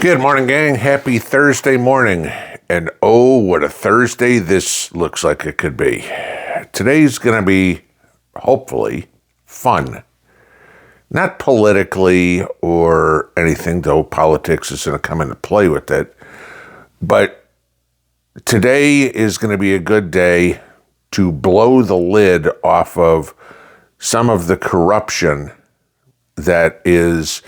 Good morning, gang. Happy Thursday morning. And oh, what a Thursday this looks like it could be. Today's going to be, hopefully, fun. Not politically or anything, though politics is going to come into play with it. But today is going to be a good day to blow the lid off of some of the corruption that is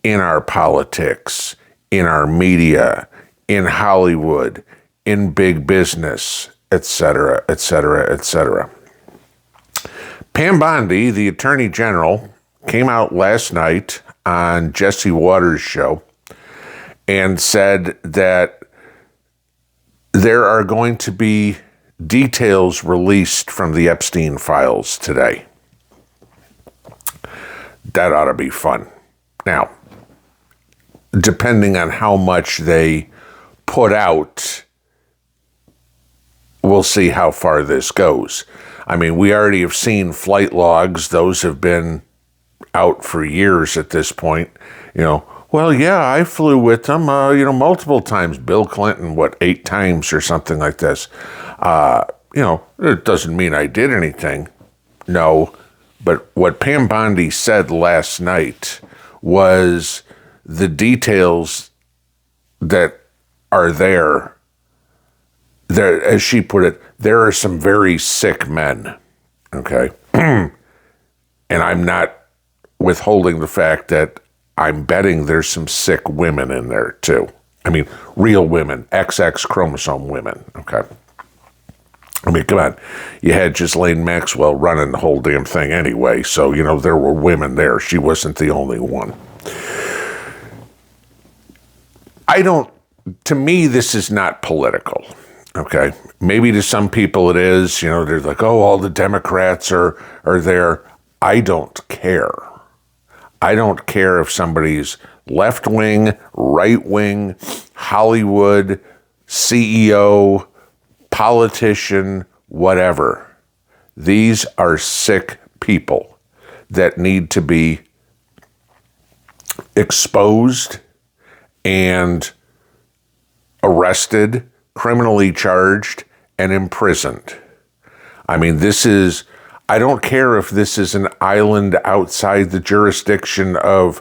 in our politics, in our media, in Hollywood, in big business, etc., etc., etc. Pam Bondi, the Attorney General, came out last night on Jesse Waters' show and said that there are going to be details released from the Epstein files today. That ought to be fun. Now, depending on how much they put out, we'll see how far this goes. I mean, we already have seen flight logs. Those have been out for years at this point. Well, yeah, I flew with them, multiple times. Bill Clinton, 8 times or something like this. It doesn't mean I did anything. No, but what Pam Bondi said last night was the details that are there, as she put it, there are some very sick men, okay? And I'm not withholding the fact that I'm betting there's some sick women in there too. I mean, real women, XX chromosome women, okay? I mean, come on. You had Ghislaine Maxwell running the whole damn thing anyway, so, there were women there. She wasn't the only one. To me, this is not political, okay? Maybe to some people it is, they're like, oh, all the Democrats are there. I don't care. I don't care if somebody's left-wing, right-wing, Hollywood, CEO, politician, whatever. These are sick people that need to be exposed and arrested, criminally charged, and imprisoned. I mean, I don't care if this is an island outside the jurisdiction of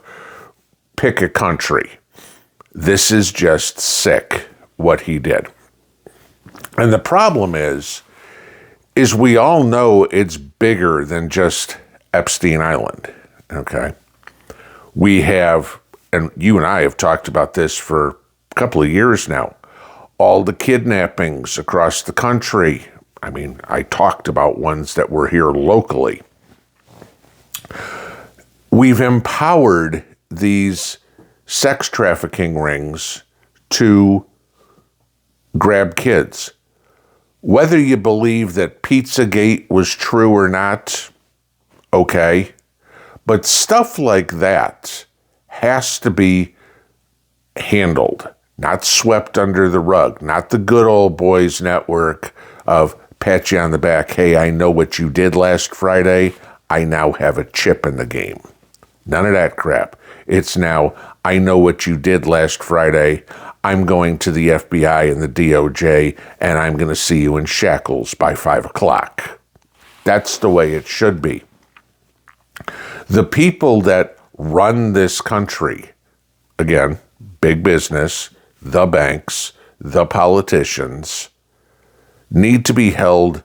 pick a country. This is just sick, what he did. And the problem is we all know it's bigger than just Epstein Island, okay? We have, and you and I have talked about this for a couple of years now, all the kidnappings across the country. I mean, I talked about ones that were here locally. We've empowered these sex trafficking rings to grab kids. Whether you believe that Pizzagate was true or not, okay, but stuff like that has to be handled, not swept under the rug, not the good old boys network of pat you on the back, hey, I know what you did last Friday, I now have a chip in the game. None of that crap. It's now, I know what you did last Friday, I'm going to the FBI and the DOJ, and I'm going to see you in shackles by 5 o'clock. That's the way it should be. The people that run this country, again, big business, the banks, the politicians, need to be held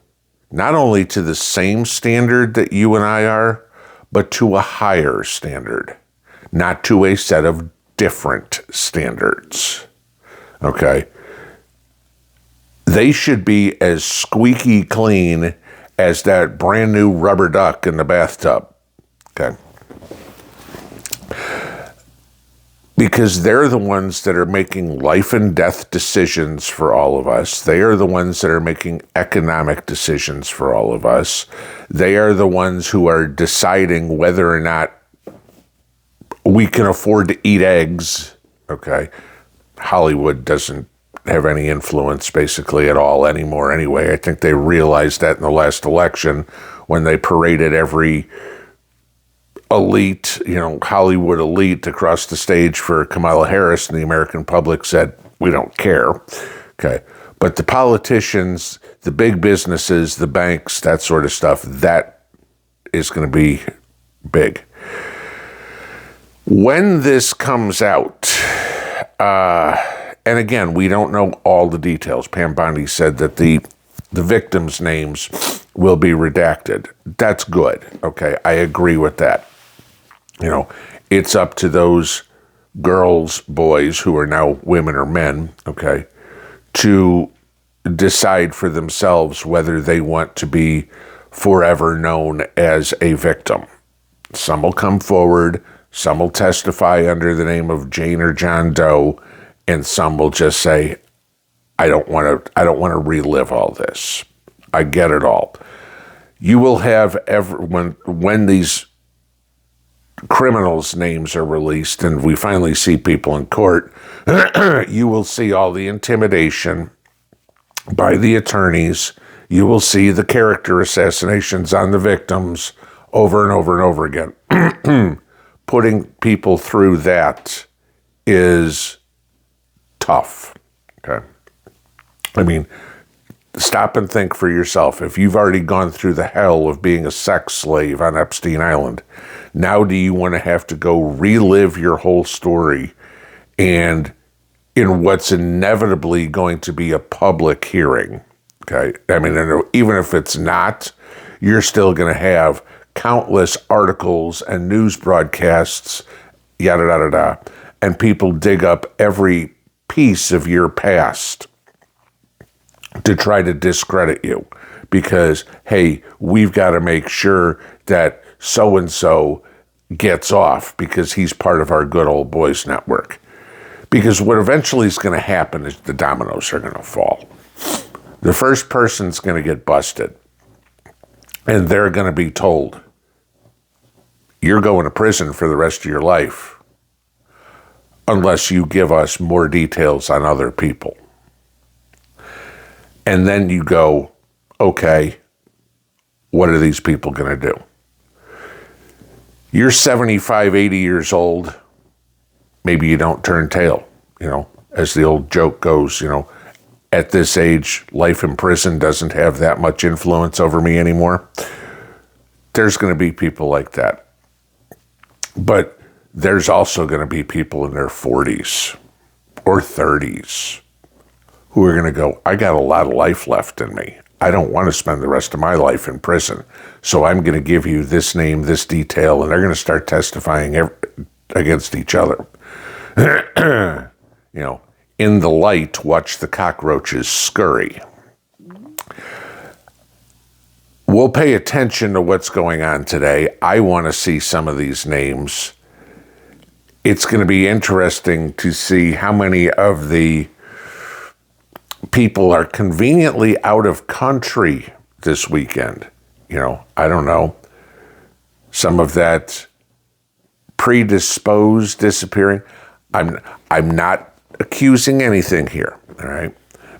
not only to the same standard that you and I are, but to a higher standard, not to a set of different standards. Okay? They should be as squeaky clean as that brand new rubber duck in the bathtub. Okay? Because they're the ones that are making life and death decisions for all of us. They are the ones that are making economic decisions for all of us. They are the ones who are deciding whether or not we can afford to eat eggs. Okay? Hollywood doesn't have any influence basically at all anymore anyway. I think they realized that in the last election when they paraded every elite, Hollywood elite across the stage for Kamala Harris, and the American public said, we don't care. Okay. But the politicians, the big businesses, the banks, that sort of stuff, that is going to be big. When this comes out, and again, we don't know all the details. Pam Bondi said that the victims' names will be redacted. That's good. Okay, I agree with that. It's up to those girls, boys who are now women or men, okay, to decide for themselves whether they want to be forever known as a victim. Some will come forward, some will testify under the name of Jane or John Doe, and some will just say, I don't want to relive all this. I get it all. You will have when these criminals' names are released and we finally see people in court, you will see all the intimidation by the attorneys. You will see the character assassinations on the victims over and over and over again. Putting people through that is tough. Okay. I mean, stop and think for yourself. If you've already gone through the hell of being a sex slave on Epstein Island, now do you want to have to go relive your whole story and in what's inevitably going to be a public hearing? Okay. I mean, even if it's not, you're still going to have countless articles and news broadcasts, yada, yada, yada, and people dig up every piece of your past to try to discredit you because, hey, we've got to make sure that so-and-so gets off because he's part of our good old boys network. Because what eventually is going to happen is the dominoes are going to fall. The first person's going to get busted, and they're going to be told, you're going to prison for the rest of your life unless you give us more details on other people. And then you go, okay, what are these people going to do? You're 75, 80 years old. Maybe you don't turn tail, as the old joke goes, at this age, life in prison doesn't have that much influence over me anymore. There's going to be people like that. But there's also going to be people in their 40s or 30s who are going to go, I got a lot of life left in me. I don't want to spend the rest of my life in prison. So I'm going to give you this name, this detail, and they're going to start testifying against each other. In the light, watch the cockroaches scurry. We'll pay attention to what's going on today. I want to see some of these names. It's going to be interesting to see how many of the people are conveniently out of country this weekend. I don't know. Some of that predisposed disappearing. I'm not accusing anything here, all right?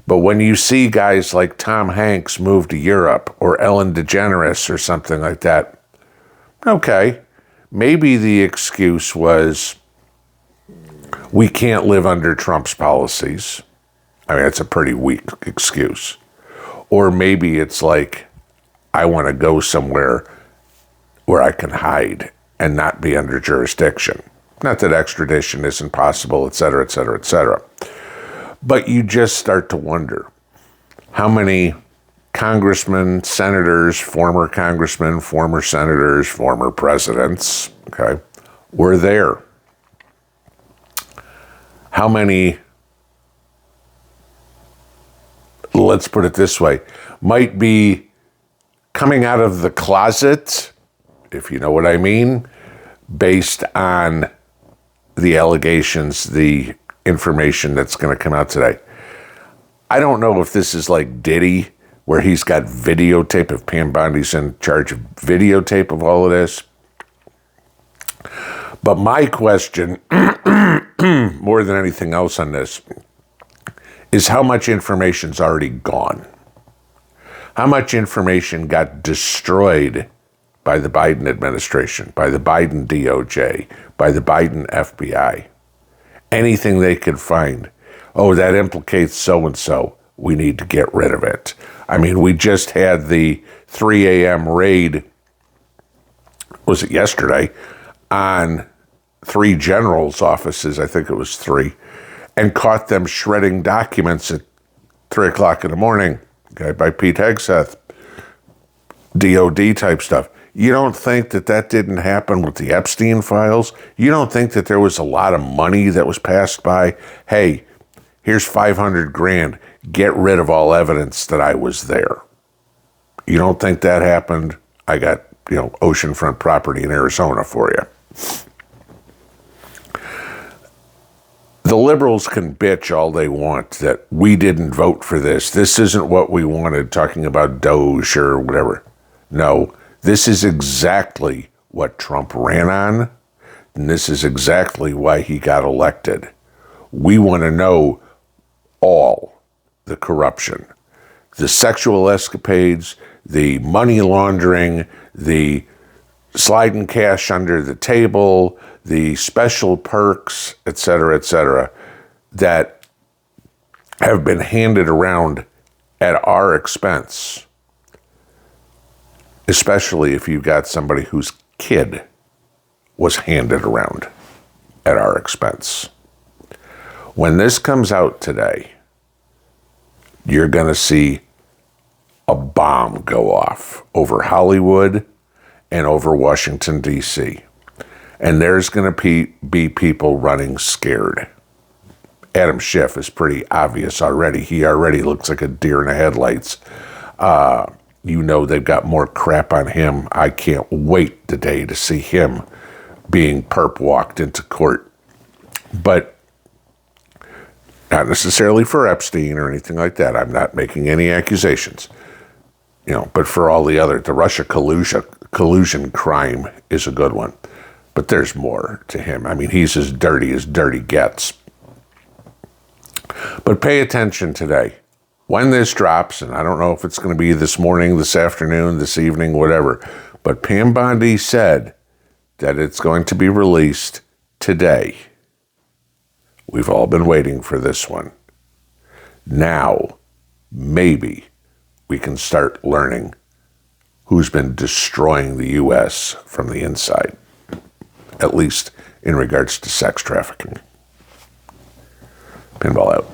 But when you see guys like Tom Hanks move to Europe or Ellen DeGeneres or something like that, okay, maybe the excuse was we can't live under Trump's policies. I mean, it's a pretty weak excuse. Or maybe it's like, I want to go somewhere where I can hide and not be under jurisdiction. Not that extradition isn't possible, et cetera, et cetera, et cetera. But you just start to wonder how many congressmen, senators, former senators, former presidents, okay, were there. How many, let's put it this way, might be coming out of the closet, if you know what I mean, based on the allegations, the information that's going to come out today. I don't know if this is like Diddy, where he's got videotape, if Pam Bondi's in charge of videotape of all of this. But my question, more than anything else on this, is how much information's already gone? How much information got destroyed by the Biden administration, by the Biden DOJ, by the Biden FBI. Anything they could find. Oh, that implicates so-and-so. We need to get rid of it. I mean, we just had the 3 a.m. raid, was it yesterday, on 3 generals' offices, I think it was 3, and caught them shredding documents at 3 o'clock in the morning, okay, by Pete Hegseth, DOD type stuff. You don't think that that didn't happen with the Epstein files? You don't think that there was a lot of money that was passed by? Hey, here's 500 grand. Get rid of all evidence that I was there. You don't think that happened? I got, oceanfront property in Arizona for you. The liberals can bitch all they want that we didn't vote for this. This isn't what we wanted, talking about Doge or whatever. No, this is exactly what Trump ran on, and this is exactly why he got elected. We want to know all the corruption, the sexual escapades, the money laundering, the sliding cash under the table, the special perks, et cetera, that have been handed around at our expense, especially if you've got somebody whose kid was handed around at our expense. When this comes out today, you're going to see a bomb go off over Hollywood and over Washington, D.C. And there's going to be people running scared. Adam Schiff is pretty obvious already. He already looks like a deer in the headlights. They've got more crap on him. I can't wait today to see him being perp walked into court. But not necessarily for Epstein or anything like that. I'm not making any accusations. But for all the Russia collusion crime is a good one. But there's more to him. I mean, he's as dirty gets. But pay attention today. When this drops, and I don't know if it's going to be this morning, this afternoon, this evening, whatever, but Pam Bondi said that it's going to be released today. We've all been waiting for this one. Now, maybe we can start learning who's been destroying the U.S. from the inside, at least in regards to sex trafficking. Pinball out.